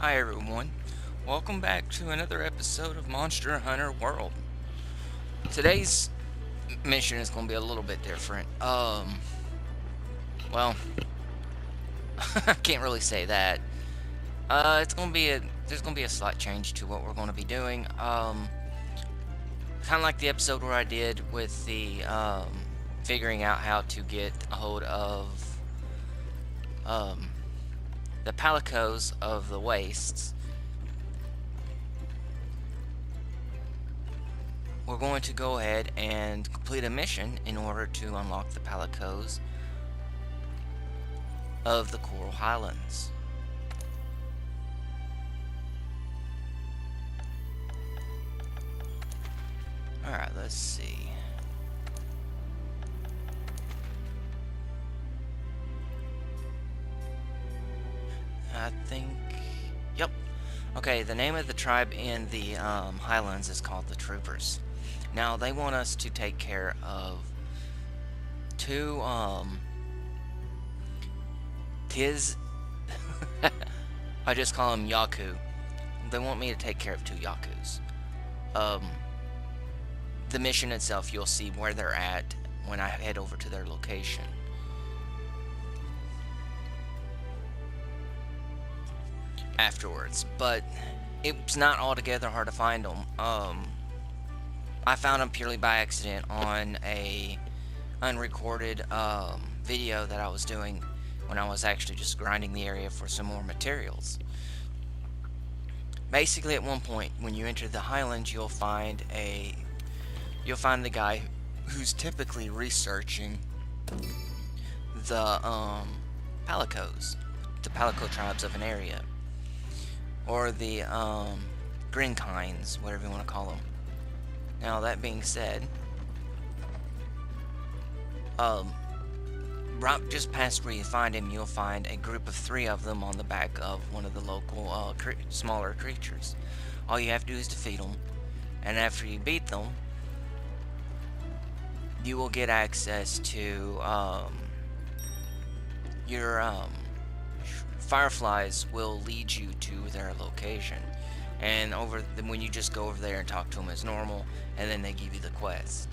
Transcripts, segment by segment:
Hi everyone, welcome back to another episode of Monster Hunter World. Today's mission is going to be a little bit different. Well, I can't really say that. It's going to be there's going to be a slight change to what we're going to be doing. Kind of like the episode where I did with the figuring out how to get a hold of um the palicos of the wastes. We're going to go ahead and complete a mission in order to unlock the palicos of the Coral Highlands. Alright, let's see. I think... Yep. Okay, the name of the tribe in the Highlands is called the Troopers. Now, they want us to take care of two, Tiz... I just call them Yaku. They want me to take care of two Yakus. The mission itself, you'll see where they're at when I head over to their location. Afterwards, but it's not altogether hard to find them. I found them purely by accident on a unrecorded video that I was doing when I was actually just grinding the area for some more materials. Basically, at one point when you enter the Highlands, you'll find the guy who's typically researching the palicos, the palico tribes of an area, or the green kinds, whatever you want to call them. Now, that being said, right just past where you find him, you'll find a group of 3 of them on the back of one of the local smaller creatures. All you have to do is defeat them, and after you beat them, you will get access to your fireflies will lead you to their location, and when you just go over there and talk to them as normal, and then they give you the quest.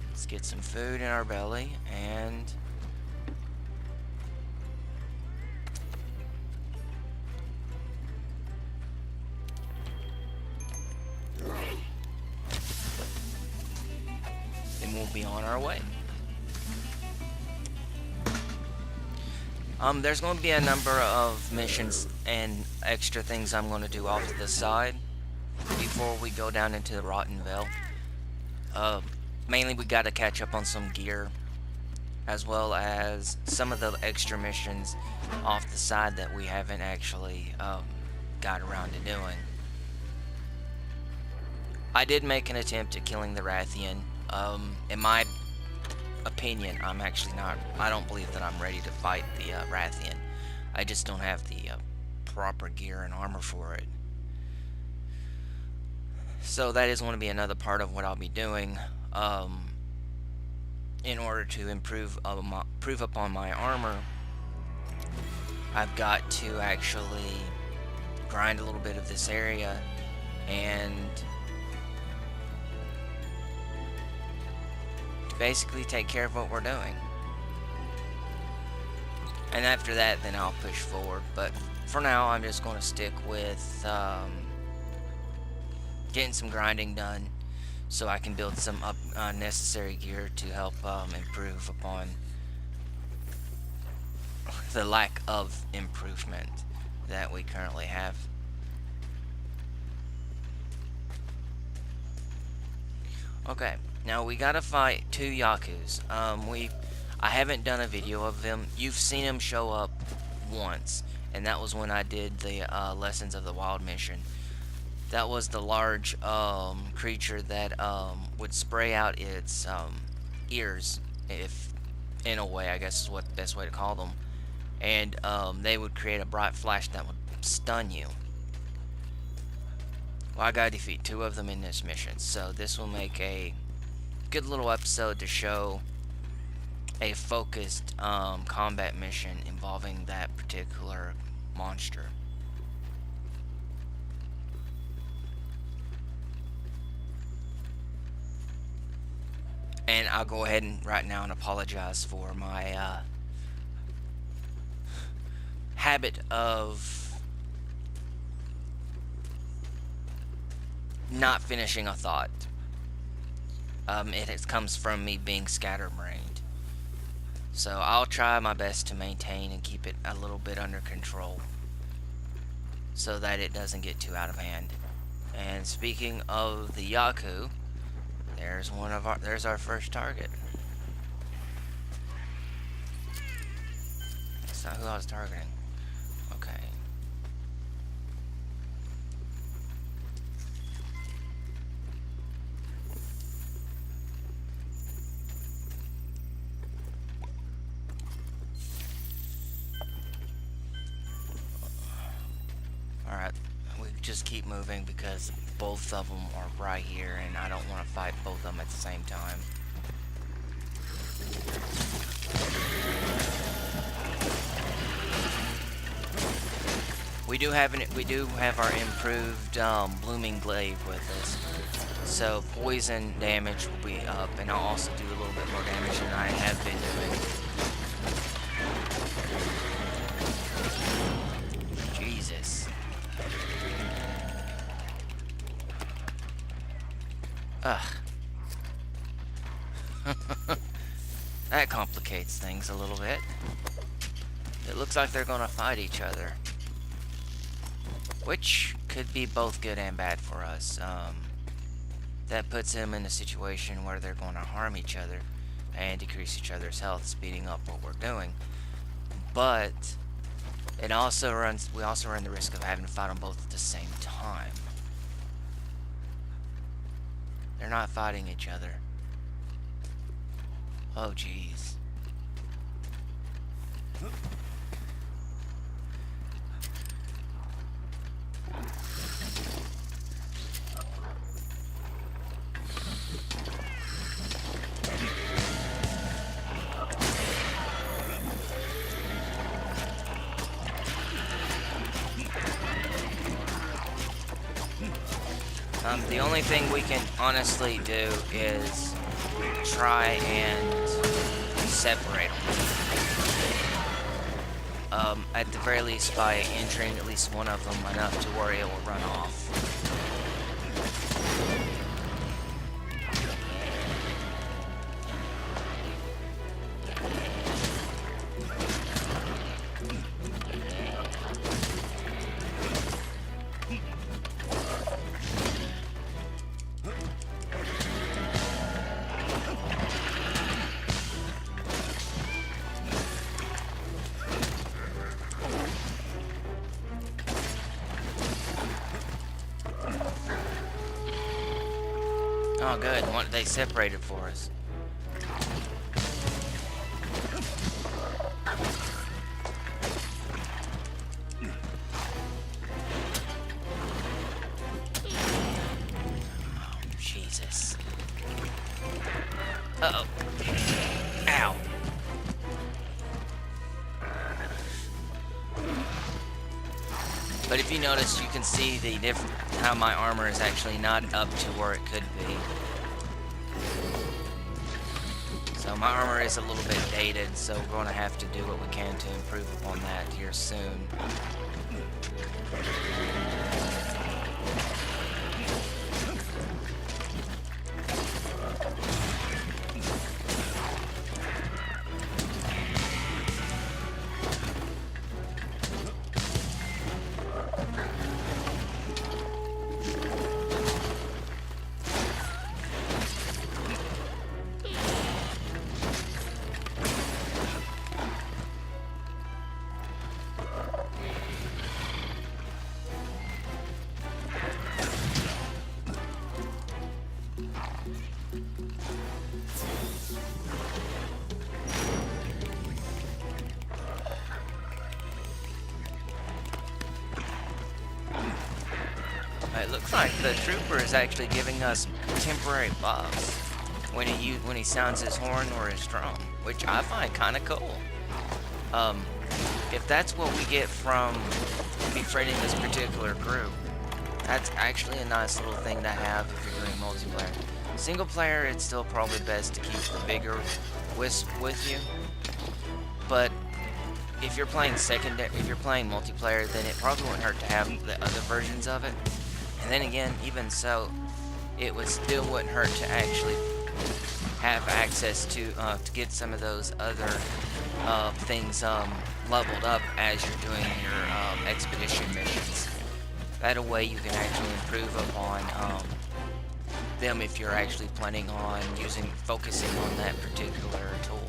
Let's get some food in our belly, and then we'll be on our way. There's going to be a number of missions and extra things I'm going to do off to the side before we go down into the Rotten Vale. Mainly we got to catch up on some gear, as well as some of the extra missions off the side that we haven't actually got around to doing. I did make an attempt at killing the Rathian. In my opinion, I don't believe that I'm ready to fight the Rathian. I just don't have the proper gear and armor for it. So that is going to be another part of what I'll be doing in order to improve upon my armor. I've got to actually grind a little bit of this area and basically take care of what we're doing. And after that, then I'll push forward. But for now, I'm just going to stick with getting some grinding done so I can build some necessary gear to help improve upon the lack of improvement that we currently have. Okay, now we gotta fight 2 Yakus. I haven't done a video of them. You've seen them show up once, and that was when I did the Lessons of the Wild mission. That was the large creature that would spray out its ears, if in a way, I guess is what the best way to call them, and they would create a bright flash that would stun you. Well, I gotta defeat 2 of them in this mission, so this will make a good little episode to show a focused combat mission involving that particular monster. And I'll go ahead and right now and apologize for my habit of not finishing a thought. Comes from me being scatterbrained. So I'll try my best to maintain and keep it a little bit under control so that it doesn't get too out of hand. And speaking of the Yaku, there's our first target. That's not who I was targeting. Okay. Alright, we just keep moving because both of them are right here and I don't want to fight both of them at the same time. We do have our improved blooming glaive with us, so poison damage will be up, and I'll also do a little bit more damage than I have been doing. Jesus. Ugh. That complicates things a little bit. It looks like they're gonna fight each other, which could be both good and bad for us. That puts them in a situation where they're going to harm each other and decrease each other's health, speeding up what we're doing. But we also run the risk of having to fight them both at the same time. They're not fighting each other. Oh, jeez. The only thing we can honestly do is try and separate them. At the very least by injuring at least one of them enough to where it will run off. Oh, good. They separated for us. Oh, Jesus. Uh-oh. Ow. But if you notice, you can see how my armor is actually not up to where it could be. So my armor is a little bit dated, so we're going to have to do what we can to improve upon that here soon. It looks like the trooper is actually giving us temporary buffs. when he sounds his horn or his drum, which I find kind of cool. Um, if that's what we get from befriending this particular group, that's actually a nice little thing to have if you're doing multiplayer. Single player, it's still probably best to keep the bigger wisp with you. But if you're playing if you're playing multiplayer, then it probably wouldn't hurt to have the other versions of it. And then again, even so, it would still wouldn't hurt to actually have access to get some of those other things leveled up as you're doing your expedition missions. That way you can actually improve upon them if you're actually planning on focusing on that particular tool.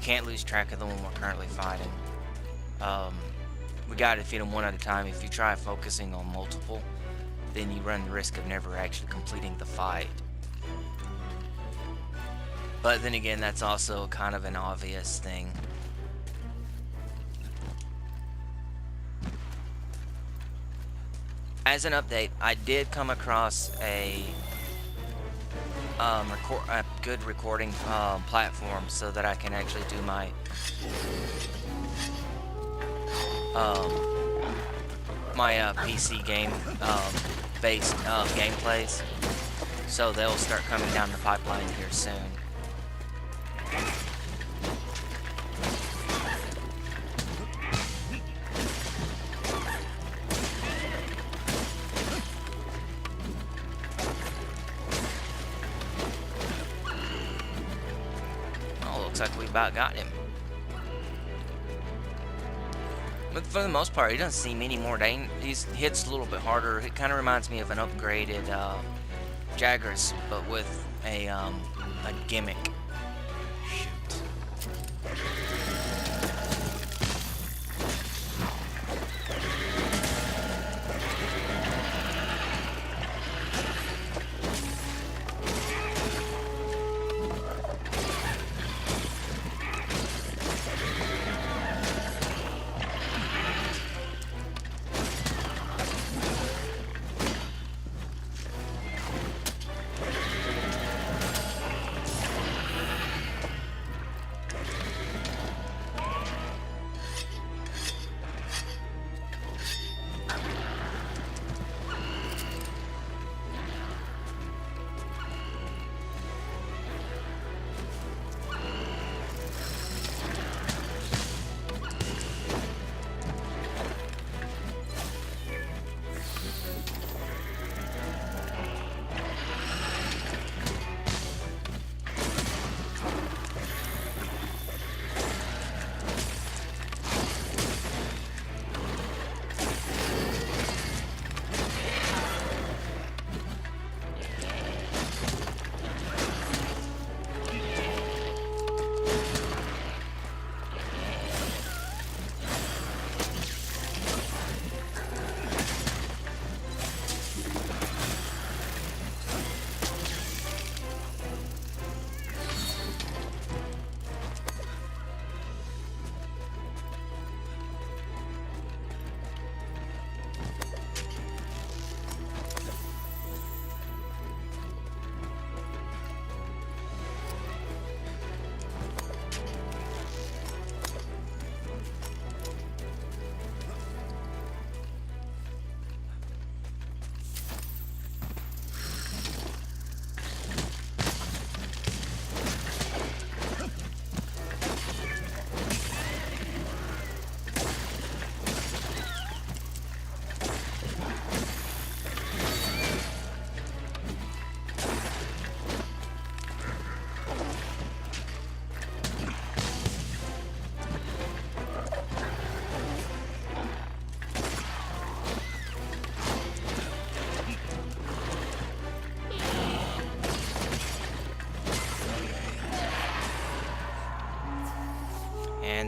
Can't lose track of the one we're currently fighting. We gotta defeat them one at a time. If you try focusing on multiple, then you run the risk of never actually completing the fight. But then again, that's also kind of an obvious thing. As an update, I did come across a good recording platform so that I can actually do my PC game based gameplays. So they'll start coming down the pipeline here soon. Looks like we about got him. But for the most part, he doesn't seem any more he hits a little bit harder. It kind of reminds me of an upgraded Jagras, but with a gimmick. Shoot.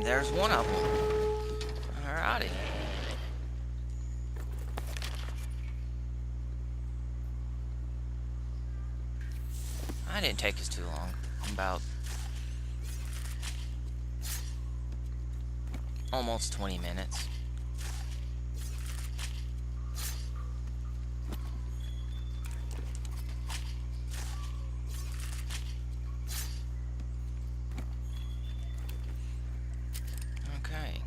there's one of them. Alrighty. That didn't take us too long. About almost 20 minutes. Okay.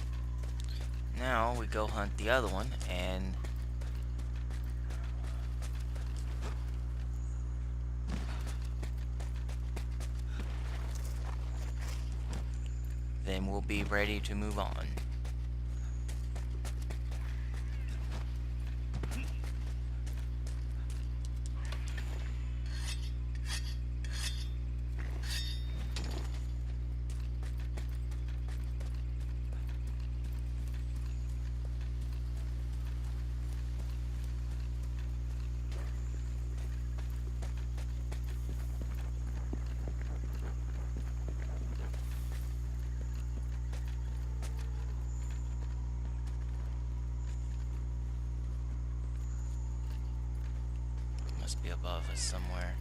Now we go hunt the other one, and then we'll be ready to move on. Must be above us somewhere.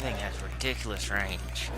Thing has ridiculous range.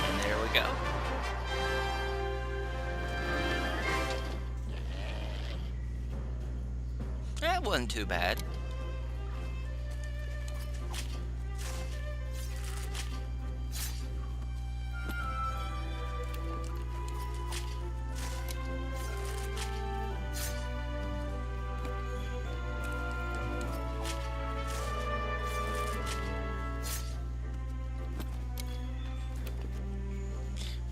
And there we go. That wasn't too bad.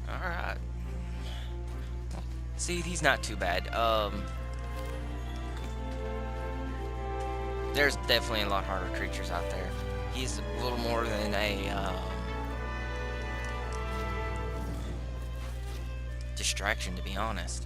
Alright. See, he's not too bad. There's definitely a lot harder creatures out there. He's a little more than a distraction, to be honest.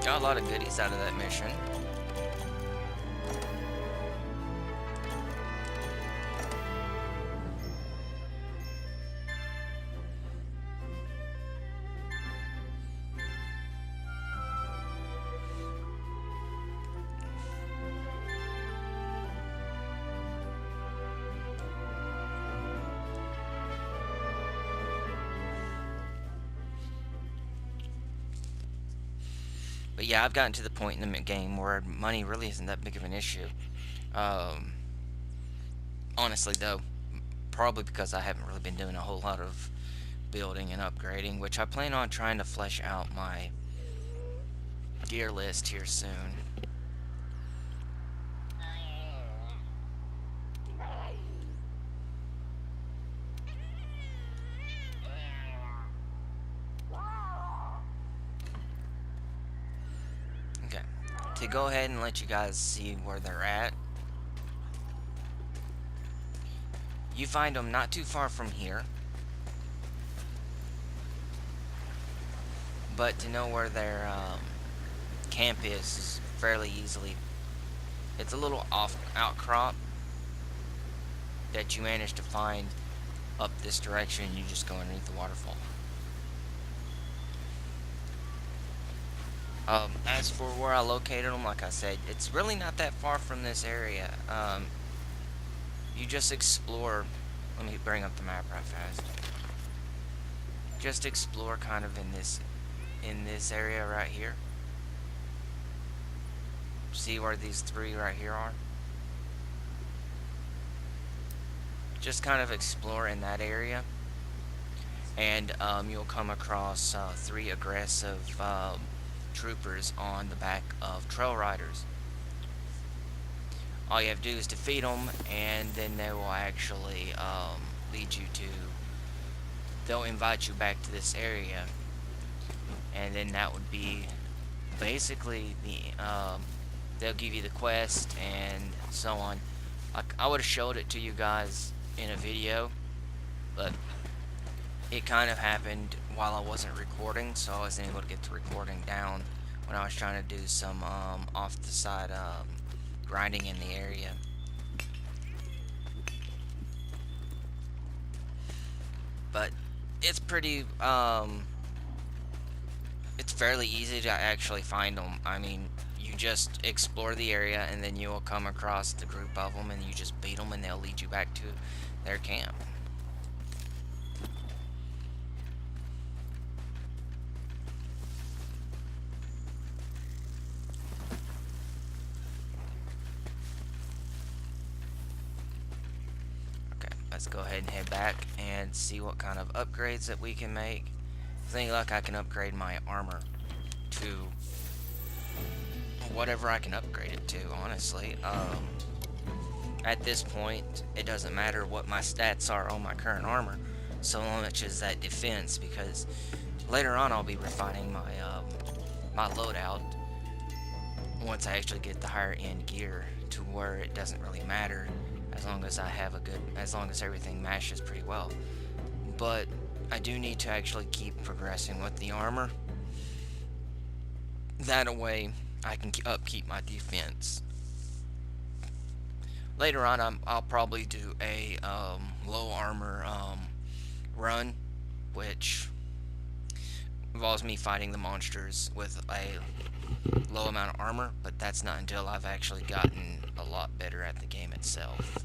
Got a lot of goodies out of that mission. But yeah, I've gotten to the point in the game where money really isn't that big of an issue. Um, Honestly, though, probably because I haven't really been doing a whole lot of building and upgrading, which I plan on trying to flesh out my gear list here soon. to go ahead and let you guys see where they're at, you find them not too far from here, but to know where their camp is fairly easily. It's a little off outcrop that you manage to find up this direction. You just go underneath the waterfall. As for where I located them, like I said, it's really not that far from this area. You just explore. Let me bring up the map right fast. Just explore kind of in this area right here. See where these three right here are? Just kind of explore in that area, and you'll come across three aggressive troopers on the back of trail riders. All you have to do is defeat them, and then they will actually lead you to. They'll invite you back to this area, and then that would be basically the. They'll give you the quest and so on. I would have showed it to you guys in a video, but it kind of happened while I wasn't recording, so I wasn't able to get the recording down when I was trying to do some off the side grinding in the area. But it's pretty it's fairly easy to actually find them. I mean, you just explore the area, and then you will come across the group of them, and you just beat them, and they'll lead you back to their camp. Okay, let's go ahead and head back and see what kind of upgrades that we can make. With any luck, I can upgrade my armor to whatever I can upgrade it to, honestly. At this point, it doesn't matter what my stats are on my current armor, so much as that defense, because later on I'll be refining my my loadout once I actually get the higher end gear to where it doesn't really matter as long as I have as long as everything matches pretty well. But I do need to actually keep progressing with the armor. That way I can upkeep my defense. Later on, I'll probably do a low armor run, which involves me fighting the monsters with a low amount of armor, but that's not until I've actually gotten a lot better at the game itself.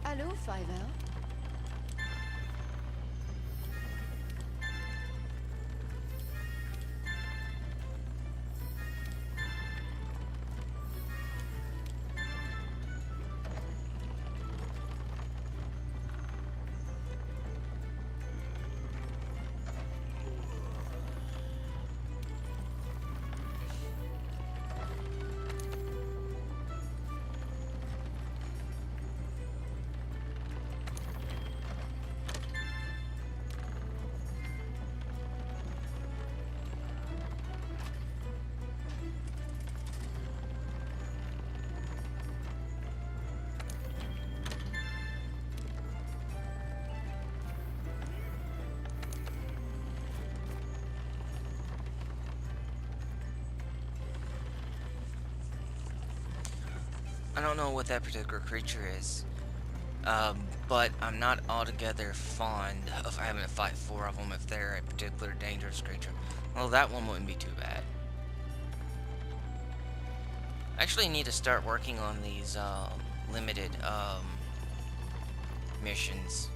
Allô, Fiverr? I don't know what that particular creature is, but I'm not altogether fond of having to fight four of them if they're a particular dangerous creature. Well, that one wouldn't be too bad. I actually need to start working on these limited missions.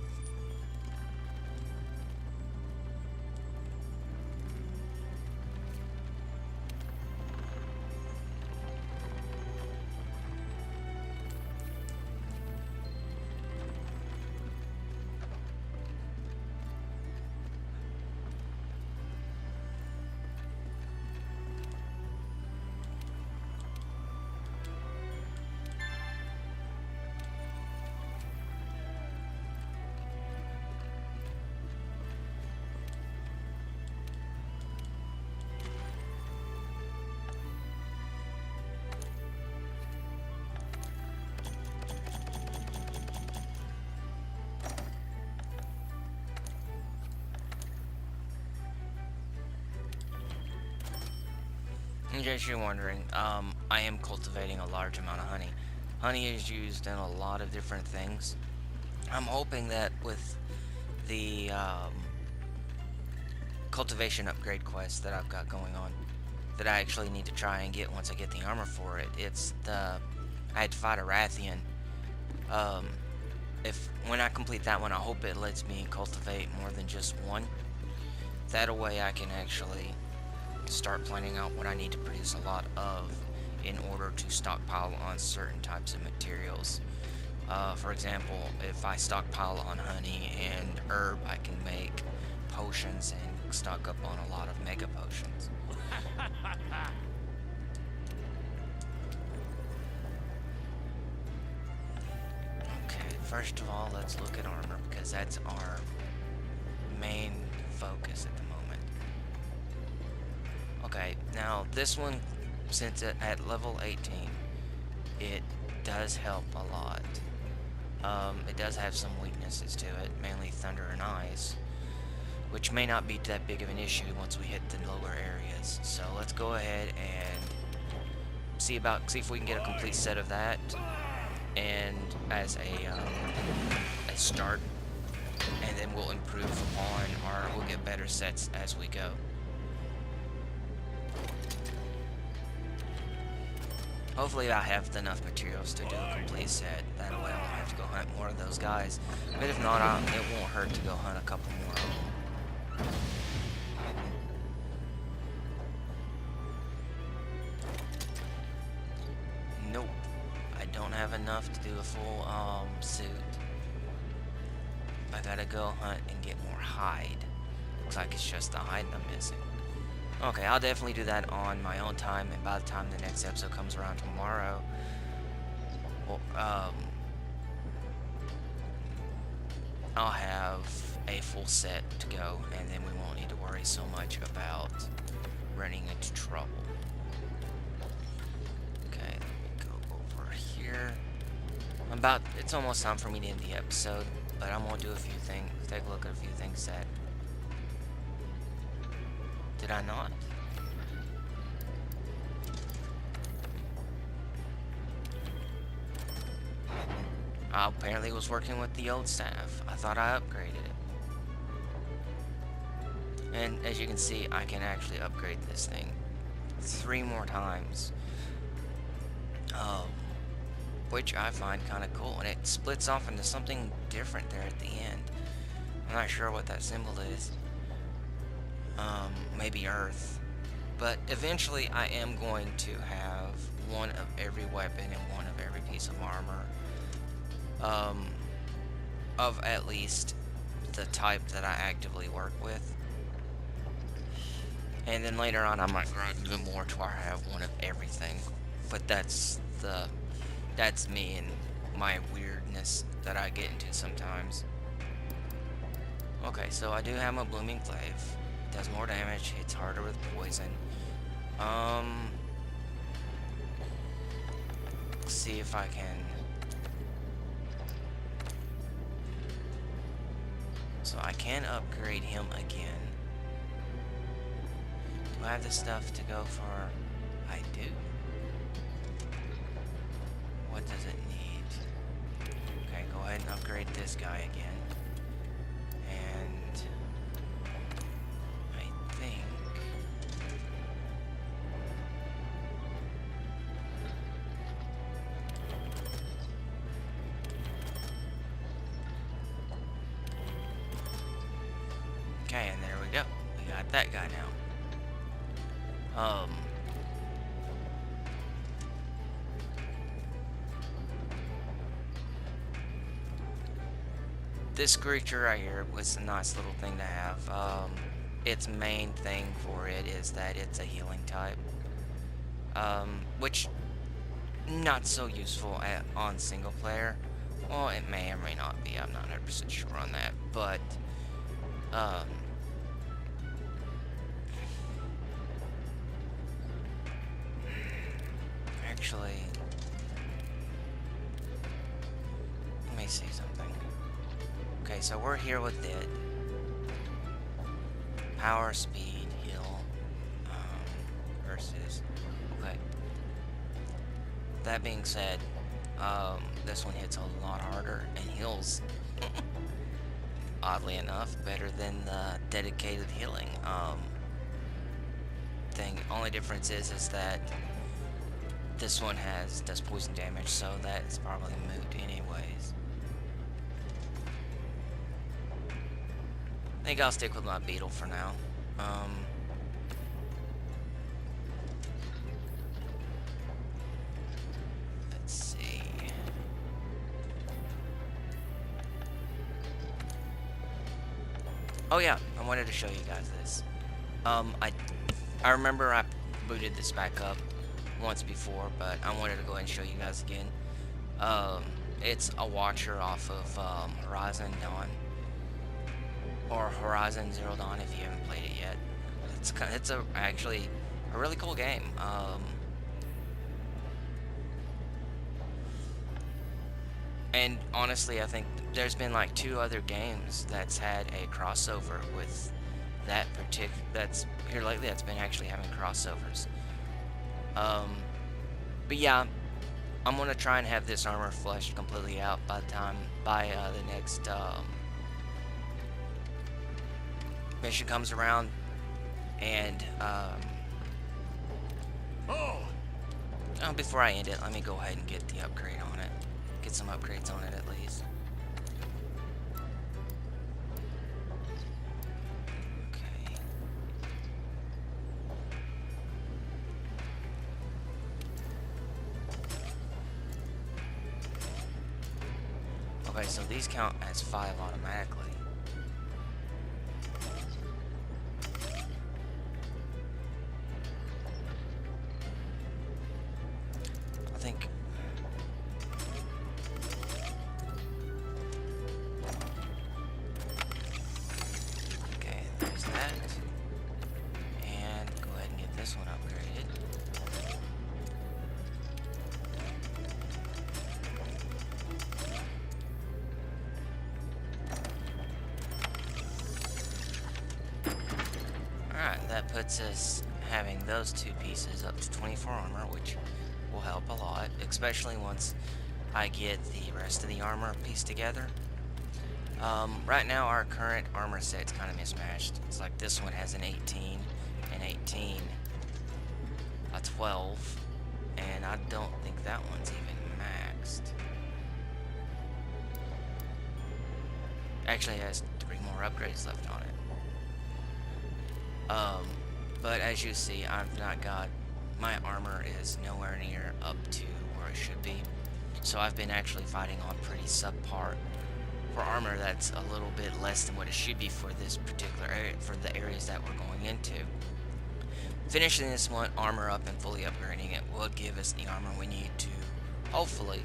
In case you're wondering, I am cultivating a large amount of honey. Honey is used in a lot of different things. I'm hoping that with the cultivation upgrade quest that I've got going on, that I actually need to try and get once I get the armor for it. It's the I had to fight a Rathian. Um, if when I complete that one, I hope it lets me cultivate more than just one. That way, I can actually start planning out what I need to produce a lot of in order to stockpile on certain types of materials. For example, if I stockpile on honey and herb, I can make potions and stock up on a lot of mega potions. Okay, first of all, let's look at armor because that's our main focus at the moment. Okay, now this one, since it at level 18, it does help a lot. It does have some weaknesses to it, mainly thunder and ice, which may not be that big of an issue once we hit the lower areas. So let's go ahead and see if we can get a complete set of that, and as a start, and then we'll improve upon, or we'll get better sets as we go. Hopefully I have enough materials to do a complete set. That way I won't have to go hunt more of those guys. But if not, it won't hurt to go hunt a couple more of them. Nope. I don't have enough to do a full suit. I gotta go hunt and get more hide. Looks like it's just the hide I'm missing. Okay, I'll definitely do that on my own time, and by the time the next episode comes around tomorrow, well, I'll have a full set to go, and then we won't need to worry so much about running into trouble. Okay, let me go over here. It's almost time for me to end the episode, but I'm gonna do a few things, take a look at a few things that did I not? I apparently was working with the old staff. I thought I upgraded it. And as you can see, I can actually upgrade this thing 3 more times. Which I find kind of cool. And it splits off into something different there at the end. I'm not sure what that symbol is. Maybe Earth. But eventually I am going to have one of every weapon and one of every piece of armor. Of at least the type that I actively work with. And then later on I might grow even more to where I have one of everything. But that's me and my weirdness that I get into sometimes. Okay, so I do have my Blooming Glaive. It does more damage, hits harder with poison. Let's see if I can. So I can upgrade him again. Do I have the stuff to go for? I do. What does it need? Okay, go ahead and upgrade this guy again. And I think okay, and there we go. We got that guy now. This creature right here was a nice little thing to have. Its main thing for it is that it's a healing type. Which, not so useful on single player. Well, it may or may not be. I'm not 100% sure on that. But, actually, let me see something. Okay, so we're here with it. Power, speed, heal, versus. Okay. That being said, this one hits a lot harder and heals, oddly enough, better than the dedicated healing thing. Only difference is that this one does poison damage, so that is probably moot anyways. I think I'll stick with my beetle for now. Let's see. Oh yeah, I wanted to show you guys this. I remember I booted this back up once before, but I wanted to go ahead and show you guys again. It's a watcher off of Horizon Dawn, or Horizon Zero Dawn if you haven't played it yet. It's actually a really cool game. And honestly, I think there's been like 2 other games that's had a crossover with that that's here lately that's been actually having crossovers. But yeah, I'm gonna try and have this armor fleshed completely out by the next mission comes around, and before I end it, let me go ahead and get the upgrade on it. Get some upgrades on it at least. Okay. Okay, so these count as 5 automatically. I think. Okay, there's that. And go ahead and get this one upgraded. Alright, that puts us having those 2 pieces up to 24 armor, which will help a lot, especially once I get the rest of the armor pieced together. Right now our current armor set's kind of mismatched. It's like this one has an 18, an 18, a 12, and I don't think that one's even maxed. Actually, it has 3 more upgrades left on it. But as you see, I've not got, my armor is nowhere near up to where it should be. So I've been actually fighting on pretty subpar for armor that's a little bit less than what it should be for this particular area, for the areas that we're going into. Finishing this one armor up and fully upgrading it will give us the armor we need to hopefully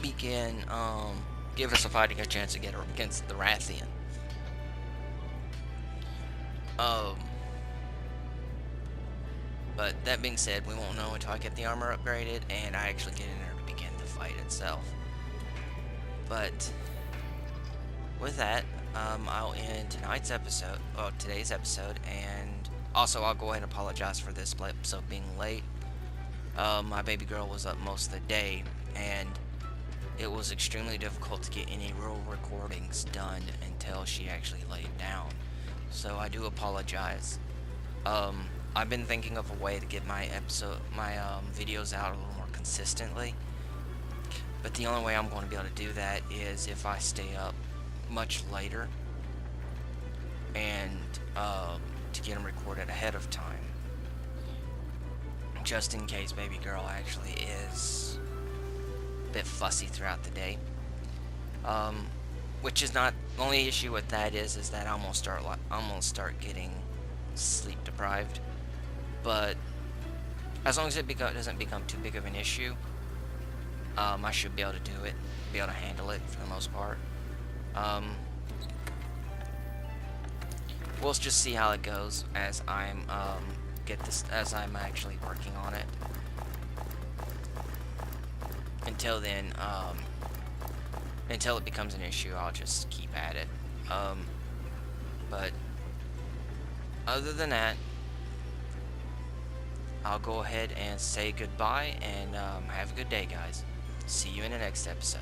begin, give us a fighting a chance to get against the Rathian. But that being said, we won't know until I get the armor upgraded and I actually get in there to begin the fight itself. But with that, I'll end today's episode, and also I'll go ahead and apologize for this episode being late. My baby girl was up most of the day, and it was extremely difficult to get any real recordings done until she actually laid down. So I do apologize. I've been thinking of a way to get my videos out a little more consistently. But the only way I'm going to be able to do that is if I stay up much later and to get them recorded ahead of time. Just in case baby girl actually is a bit fussy throughout the day. Which is not, the only issue with that is that I'm gonna start getting sleep deprived. But as long as it doesn't become too big of an issue, I should be able to do it, be able to handle it for the most part. We'll just see how it goes as I'm I'm actually working on it. Until then, until it becomes an issue, I'll just keep at it. But other than that, I'll go ahead and say goodbye and have a good day, guys. See you in the next episode.